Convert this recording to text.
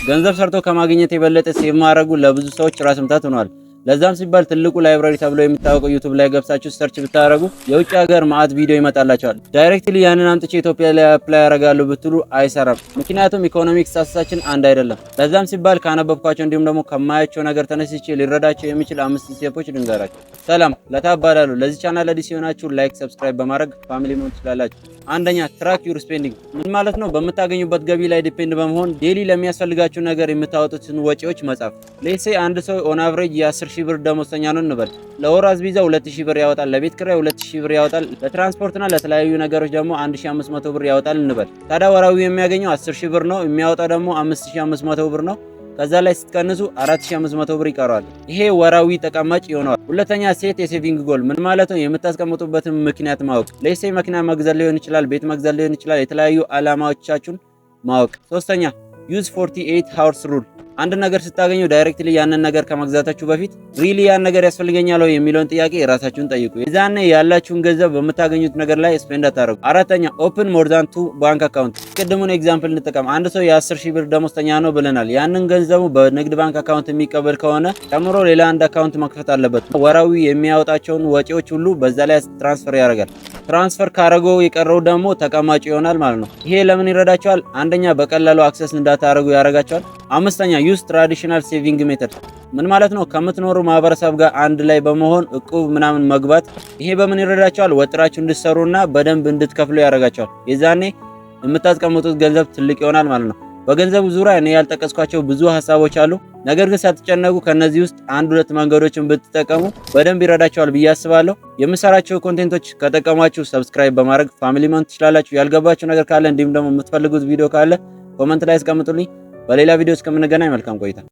ገንዘብ ሰርቶ ከማግኘት የበለጠ ሴቭ ማድረጉ ለብዙ ሰዎች ራስ ምታት ሆኗል። ለዛም ሲባል ትልቁ ላይብራሪ ተብሎ የሚታወቀው ዩቲዩብ ላይ ገብታችሁ ሰርች ብታረጉ የውጭ ሀገር ማአት ቪዲዮ ይመጣላችኋል። ዳይሬክትሊ ያንን አምጥቼ ኢትዮጵያ ላይ አፕላይ ያደርጋለሁ ብትሉ አይሰራም። ምክንያቱም ኢኮኖሚክስ አስተሳሰባችን አንድ አይደለም። ለዛም ሲባል ካነበብኳቸው እንዲሁም ደግሞ ከማያቸው ነገር ተነስቼ ሊረዳቸው የሚችል 5 ስቴፖች ልንገራችሁ። ሰላም ለታባላሉ። ለዚህ ቻናል አዲስ የሆናችሁ ላይክ፣ ሰብስክራይብ በማድረግ ፋሚሊ መሆን ትችላላችሁ። አንደኛ ትራክ ዩር ስፔንዲንግ። ምን ማለት ነው? በምታገኙበት ገቢ ላይ ዲፔንድ በመሆን ዴሊ ለሚያስፈልጋችሁ ነገር የምታወጡትን ወጪዎች መጻፍ። ሌትስ ሴይ አንድ ሰው ኦን አቨሬጅ የ10 ሺህ ብር ደሞዝተኛ ነው እንበል። ለወር አስቤዛ 2000 ብር ያወጣል፣ ለቤት ኪራይ 2000 ብር ያወጣል፣ ለትራንስፖርትና ለተለያዩ ነገሮች ደግሞ 1500 ብር ያወጣል እንበል። ታዲያ ወራዊ የሚያገኘው 10 ሺህ ብር ነው፣ የሚያወጣው ደግሞ 5500 ብር ነው። ከዛ ላይ ስትቀንሱ 4500 ብር ይቀራል። ይሄ ወራዊ ተቀማጭ ይሆናል። ሁለተኛ ሴት የሴቪንግ ጎል። ምን ማለት ነው? የምታስቀምጡበትን ምክንያት ማወቅ። ሌትስ ሴይ መኪና መግዛት ሊሆን ይችላል፣ ቤት መግዛት ሊሆን ይችላል፣ የተለያዩ አላማዎቻችሁን ማወቅ። ሶስተኛ ዩዝ 48 ሃወርስ ሩል። አንድ ነገር ስታገኙ ዳይሬክትሊ ያንን ነገር ከመግዛታችሁ በፊት ሪሊ ያን ነገር ያስፈልገኛል ወይ የሚለውን ጥያቄ ራሳችሁን ጠይቁ። የዛኔ ያላችሁን ገንዘብ በምታገኙት ነገር ላይ ስፔንድ አታረጉ። አራተኛ ኦፕን ሞር ዛን 2 ባንክ አካውንት። ቅድሙን ኤግዛምፕል እንጠቀም። አንድ ሰው የ10 ሺህ ብር ደሞዝተኛ ነው ብለናል። ያንን ገንዘቡ በንግድ ባንክ አካውንት የሚቀበል ከሆነ ጨምሮ ሌላ አንድ አካውንት መክፈት አለበት። ወራዊ የሚያወጣቸውን ወጪዎች ሁሉ በዛ ላይ ትራንስፈር ያደርጋል። ትራንስፈር ካረገው የቀረው ደግሞ ተቀማጭ ይሆናል ማለት ነው። ይሄ ለምን ይረዳቸዋል? አንደኛ በቀላሉ አክሰስ እንዳታረጉ ያደርጋቸዋል። አምስተኛ ዩዝ ትራዲሽናል ሴቪንግ ሜተድ። ምን ማለት ነው? ከምትኖሩ ማህበረሰብ ጋር አንድ ላይ በመሆን እቁብ ምናምን መግባት። ይሄ በምን ይረዳቸዋል? ወጥራችሁ እንድትሰሩና በደንብ እንድትከፍሉ ያደርጋቸዋል። የዛኔ የምታስቀምጡት ገንዘብ ትልቅ ይሆናል ማለት ነው። በገንዘቡ ዙሪያ እኔ ያልጠቀስኳቸው ብዙ ሀሳቦች አሉ። ነገር ግን ሳትጨነቁ ከነዚህ ውስጥ 1-2 መንገዶችን ብትጠቀሙ በደንብ ይረዳቸዋል ብዬ አስባለሁ። የምሰራቸው ኮንቴንቶች ከጠቀሟችሁ ሰብስክራይብ በማድረግ ፋሚሊ መሆን ትችላላችሁ። ያልገባችሁ ነገር ካለ እንዲሁም ደግሞ የምትፈልጉት ቪዲዮ ካለ ኮመንት ላይ አስቀምጡልኝ። በሌላ ቪዲዮ እስከምንገናኝ መልካም ቆይታ